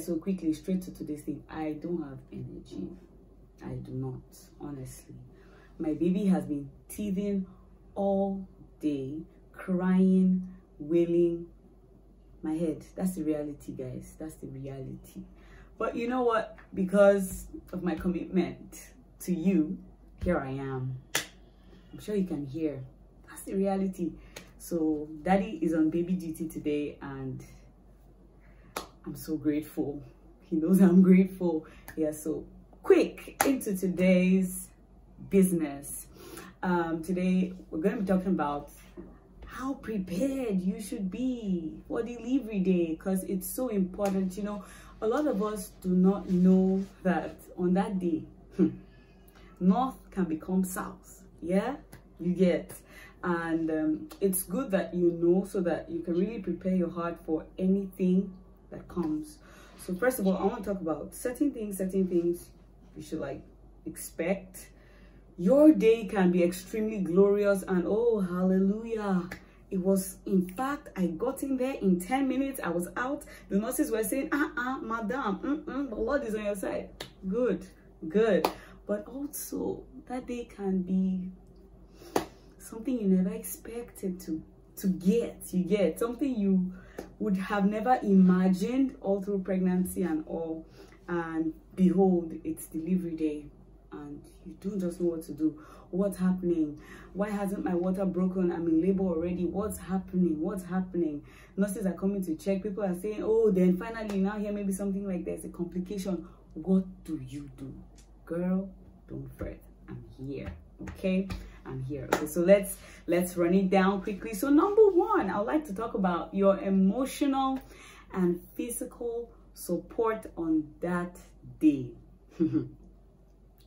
guys, so quickly, straight to today's thing. I don't have energy. I do not, honestly. My baby has been teething all day, crying, wailing. My head. That's the reality, guys. That's the reality. But you know what? Because of my commitment to you, here I am. I'm sure you can hear. That's the reality. So daddy is on baby duty today, and I'm so grateful. He knows I'm grateful. Yeah, so quick into today's business. Today we're going to be talking about how prepared you should be for delivery day, because it's so important. You know, a lot of us do not know that on that day north can become south. Yeah, you get. And it's good that you know, so that you can really prepare your heart for anything that comes. So first of all, I want to talk about certain things you should like expect. Your day can be extremely glorious, and oh hallelujah, it was, in fact, I got in there in 10 minutes. I was out. The nurses were saying, madam, the Lord is on your side. Good. But also that day can be something you never expected to get. You get something you would have never imagined all through pregnancy and all. And behold, it's delivery day, and you don't just know what to do. What's happening? Why hasn't my water broken? I'm in labor already. What's happening? Nurses are coming to check. People are saying, oh, then finally now here maybe something like there's a complication. What do you do? Girl, don't fret. I'm here. Okay, I'm here. Okay, so let's run it down quickly. So number one, I'd like to talk about your emotional and physical support on that day.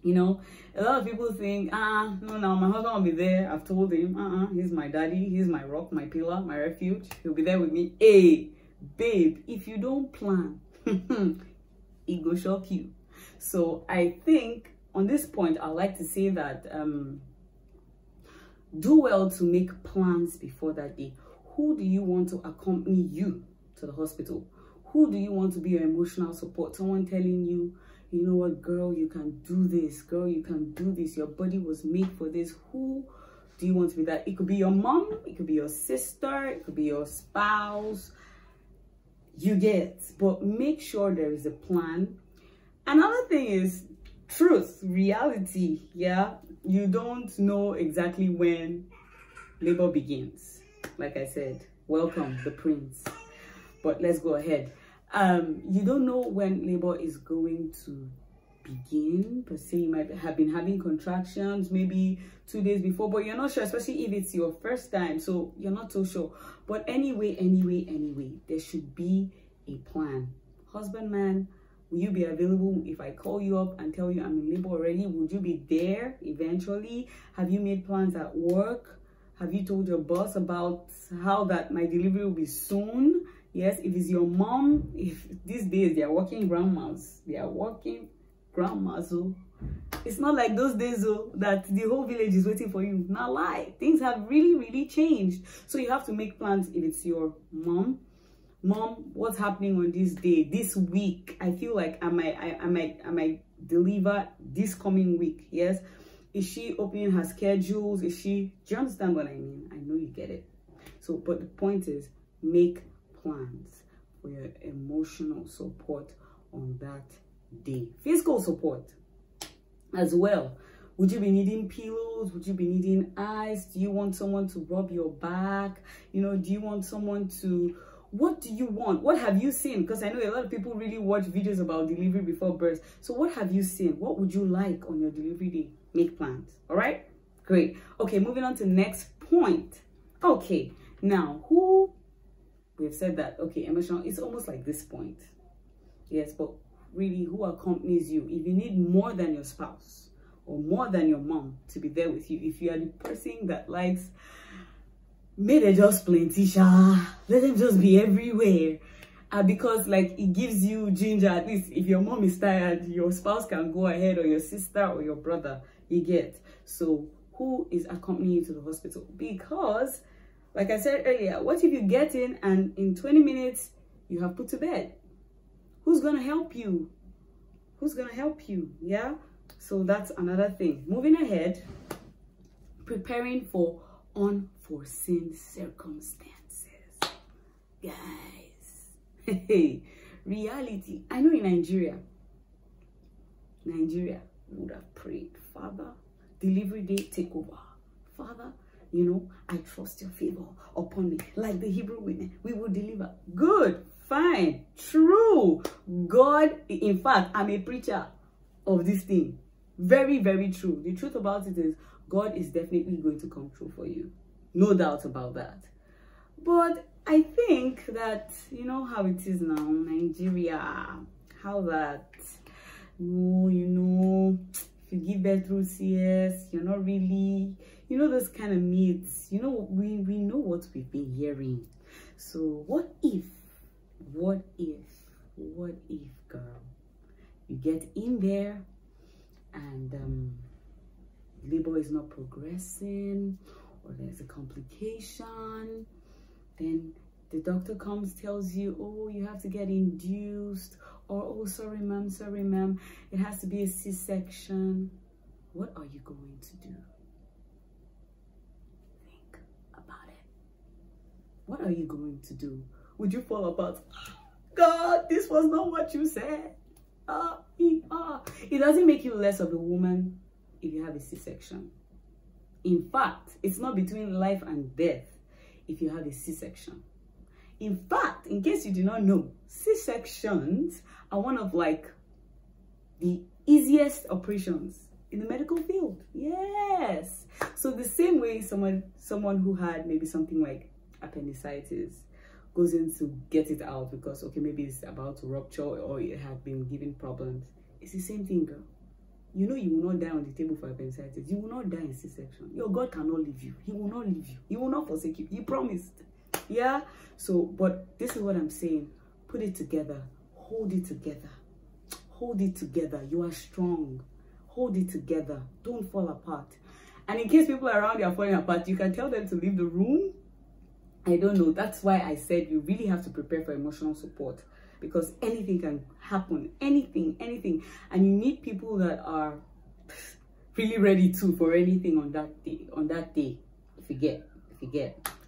You know, a lot of people think, no, my husband will be there. I've told him, he's my daddy, he's my rock, my pillar, my refuge. He'll be there with me. Hey, babe, if you don't plan, it go shock you. So I think on this point, I'd like to say that do well to make plans before that day. Who do you want to accompany you to the hospital? Who do you want to be your emotional support? Someone telling you, you know what, girl, you can do this. Girl, you can do this. Your body was made for this. Who do you want to be that? It could be your mom. It could be your sister. It could be your spouse. You get. But make sure there is a plan. Another thing is truth, reality. Yeah, you don't know exactly when labor begins. Like I said, welcome the prince. But let's go ahead. You don't know when labor is going to begin per se. You might have been having contractions maybe 2 days before, but you're not sure, especially if it's your first time, so you're not so sure. But anyway, there should be a plan. Husbandman, will you be available if I call you up and tell you I'm in labor already? Would you be there eventually? Have you made plans at work? Have you told your boss about how that my delivery will be soon? Yes, if it's your mom, if these days they are working grandmas, so it's not like those days that the whole village is waiting for you. Not lie, things have really changed. So you have to make plans. If it's your mom, what's happening on this day, this week? I feel like I might deliver this coming week. Yes, is she opening her schedules? Is she? Do you understand what I mean? I know you get it. So, but the point is, make plans for your emotional support on that day. Physical support as well. Would you be needing pillows? Would you be needing ice? Do you want someone to rub your back? You know, do you want someone to, what do you want? What have you seen? Because I know a lot of people really watch videos about delivery before birth. So what have you seen? What would you like on your delivery day? Make plans. All right, great. Okay, moving on to the next point. Okay, now we've said that, okay, emotional, it's almost like this point. Yes, but really, who accompanies you? If you need more than your spouse or more than your mom to be there with you, if you are the person that likes, may they just plenty, let them just be everywhere. Because like it gives you ginger. At least if your mom is tired, your spouse can go ahead, or your sister or your brother, you get. So who is accompanying you to the hospital? Because like I said earlier, what if you get in and in 20 minutes you have put to bed? Who's gonna help you? Who's gonna help you? Yeah, so that's another thing. Moving ahead, preparing for unforeseen circumstances. Guys, hey, reality. I know in Nigeria would have prayed, Father, delivery day, take over. Father, you know, I trust your favor upon me. Like the Hebrew women, we will deliver. Good, fine, true. God, in fact, I'm a preacher of this thing. Very, very true. The truth about it is God is definitely going to come through for you. No doubt about that. But I think that, you know how it is now, Nigeria, how that, no, you know, if you give birth through CS, you're not really, you know, those kind of myths. You know, we know what we've been hearing. So what if, girl, you get in there and labor is not progressing, or there's a complication, then the doctor comes, tells you, oh, you have to get induced, or oh, sorry ma'am, it has to be a C-section. What are you going to do? Think about it. What are you going to do? Would you fall apart? God, this was not what you said. It doesn't make you less of a woman if you have a C-section. In fact, it's not between life and death if you have a C-section. In fact, in case you do not know, C-sections are one of like the easiest operations in the medical field. Yes. So the same way someone who had maybe something like appendicitis goes in to get it out because, okay, maybe it's about to rupture or it had been giving problems. It's the same thing, girl. You know you will not die on the table for appendicitis. You will not die in C-section. Your God cannot leave you. He will not leave you. He will not forsake you. He promised. Yeah? So, but this is what I'm saying. Put it together. Hold it together. Hold it together. You are strong. Hold it together. Don't fall apart. And in case people around you are falling apart, you can tell them to leave the room. I don't know. That's why I said you really have to prepare for emotional support, because anything can happen. Anything. And you need people that are really ready for anything on that day. If you get,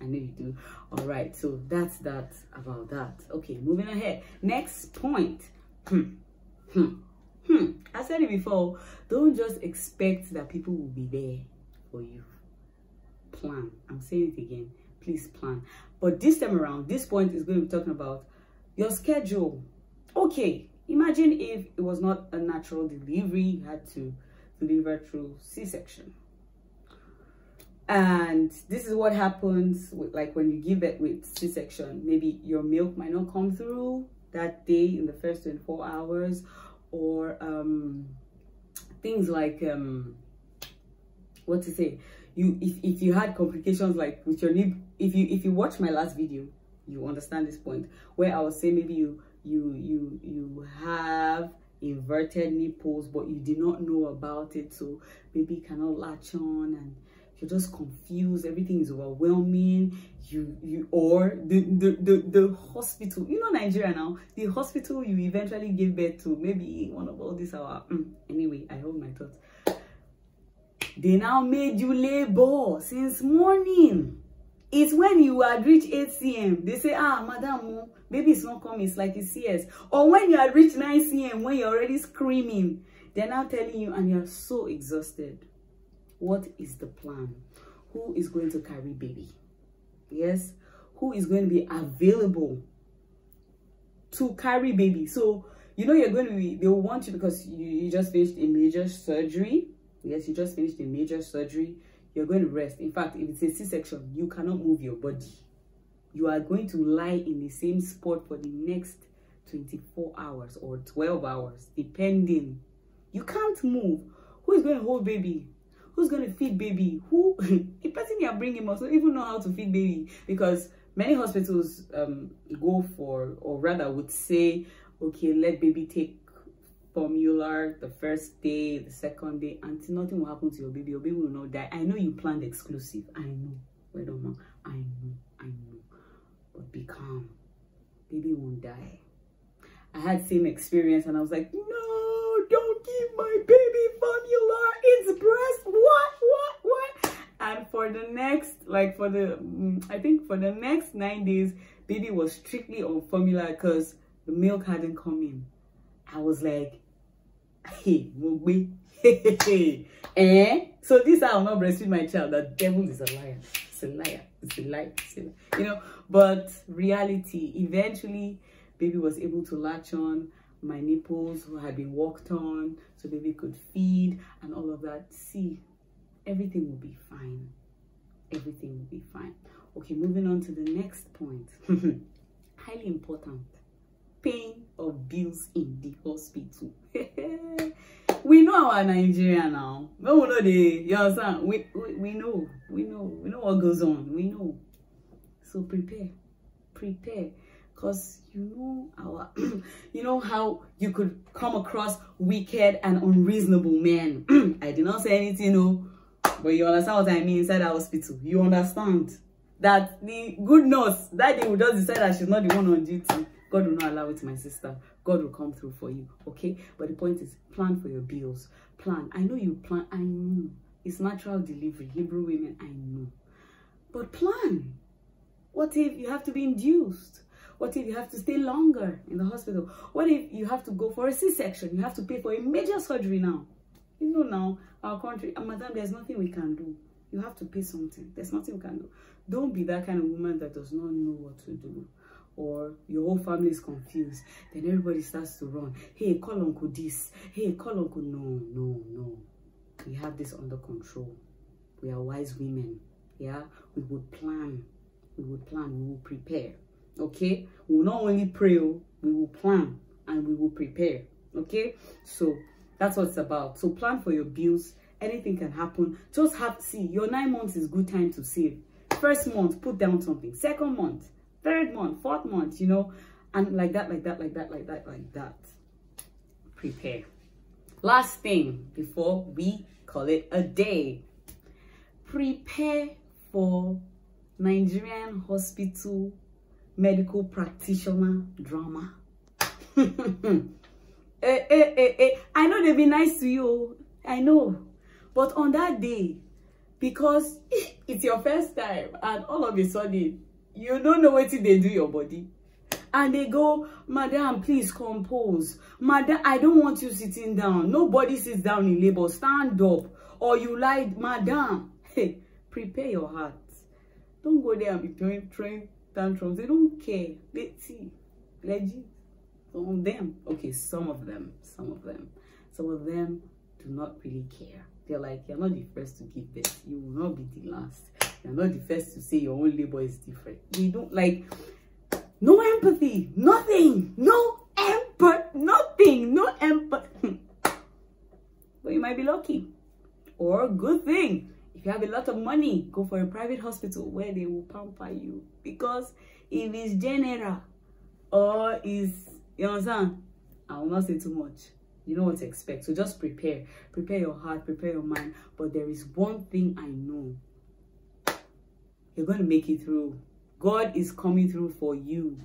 I know you do. All right, so that's that about that. Okay, moving ahead. Next point. I said it before. Don't just expect that people will be there for you. Plan. I'm saying it again. Please plan. But this time around, this point is going to be talking about your schedule. Okay, imagine if it was not a natural delivery, you had to deliver through C-section. And this is what happens with, like, when you give it with C-section. Maybe your milk might not come through that day in the first 24 hours, or things like what to say, if you had complications like with your nip. If you watch my last video, you understand this point where I was saying maybe you have inverted nipples, but you did not know about it, so baby cannot latch on and you're just confused, everything is overwhelming. Or the hospital, you know, Nigeria now, the hospital you eventually gave birth to, maybe one of all these anyway, I hold my thoughts. They now made you labor since morning. It's when you had reached 8 c.m. They say, madam, baby is not coming, it's like it's CS. Or when you had reached 9 c.m, when you're already screaming, they're now telling you and you're so exhausted. What is the plan? Who is going to carry baby? Yes? Who is going to be available to carry baby? So, you know, you're going to be, they will want you because you just finished a major surgery. Yes, you just finished a major surgery. You're going to rest. In fact, if it's a C-section, you cannot move your body. You are going to lie in the same spot for the next 24 hours or 12 hours, depending. You can't move. Who is going to hold baby? Who's going to feed baby? Who? The person you are bringing must not even know how to feed baby, because many hospitals go for, or rather would say, okay, let baby take formula the first day, the second day, until nothing will happen to your baby. Your baby will not die. I know you planned exclusive. I know. Wait on, I know. But be calm. Baby won't die. I had same experience, and I was like, no, don't give my baby formula. It's breast. What? And for the next, I think for the next 9 days, baby was strictly on formula because the milk hadn't come in. I was like, hey, Mogbe, eh? So this I will not breastfeed my child. The devil is a liar. It's a liar. It's a lie. You know, but reality, eventually, baby was able to latch on. My nipples had been walked on, so baby could feed and all of that. See, everything will be fine. Everything will be fine. Okay, moving on to the next point. Highly important. Paying of bills in the hospital. We know our Nigeria now. No, we know you understand? We know what goes on. We know. So prepare. Because you know our you know how you could come across wicked and unreasonable men. I did not say anything, no, but you understand what I mean inside the hospital. You understand that the good nurse that day will just decide that she's not the one on duty. God will not allow it, my sister. God will come through for you, okay? But the point is, plan for your bills. Plan. I know you plan. I know. It's natural delivery. Hebrew women, I know. But plan. What if you have to be induced? What if you have to stay longer in the hospital? What if you have to go for a C-section? You have to pay for a major surgery now. You know now, our country, madam, there's nothing we can do. You have to pay something. There's nothing we can do. Don't be that kind of woman that does not know what to do. Or your whole family is confused. Then everybody starts to run. Hey, call uncle this. Hey, call uncle. No. We have this under control. We are wise women. Yeah? We would plan. We will prepare. Okay? We will not only pray, we will plan and we will prepare. Okay? So that's what it's about. So plan for your bills. Anything can happen. Just see, your 9 months is good time to save. First month, put down something. Second month, third month, fourth month, you know, and like that. Prepare. Last thing before we call it a day. Prepare for Nigerian hospital medical practitioner drama. I know they've been nice to you. I know. But on that day, because it's your first time and all of a sudden, you don't know what they do your body. And they go, madam, please compose. Madam, I don't want you sitting down. Nobody sits down in labor. Stand up. Or you lie, madam. Hey, prepare your heart. Don't go there and be throwing tantrums. They don't care. They see. Legit. Some of them. Okay, some of them do not really care. They're like, you're not the first to give birth. You will not be the last. You're not the first to say your own labor is different. We don't like, no empathy, nothing, no empathy. But you might be lucky. Or good thing, if you have a lot of money, go for a private hospital where they will pamper you. Because if it's general or is, you understand, I will not say too much. You know what to expect. So just prepare. Prepare your heart, prepare your mind. But there is one thing I know. You're going to make it through. God is coming through for you.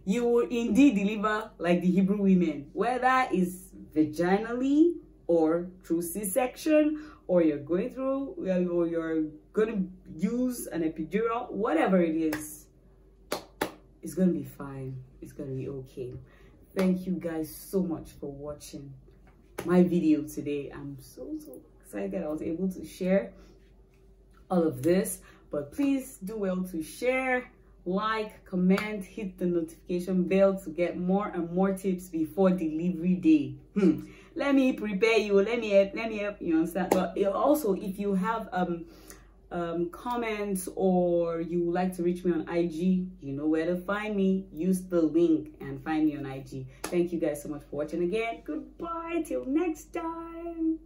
You will indeed deliver like the Hebrew women. Whether it's vaginally or through C-section, or you're going through, or you're going to use an epidural, whatever it is, it's going to be fine. It's going to be okay. Thank you guys so much for watching my video today. I'm so excited I was able to share all of this. But please do well to share, like, comment, hit the notification bell to get more and more tips before delivery day. Let me prepare you. Let me help you understand. But also, if you have comments or you would like to reach me on IG, you know where to find me. Use the link and find me on IG. Thank you guys so much for watching again. Goodbye till next time.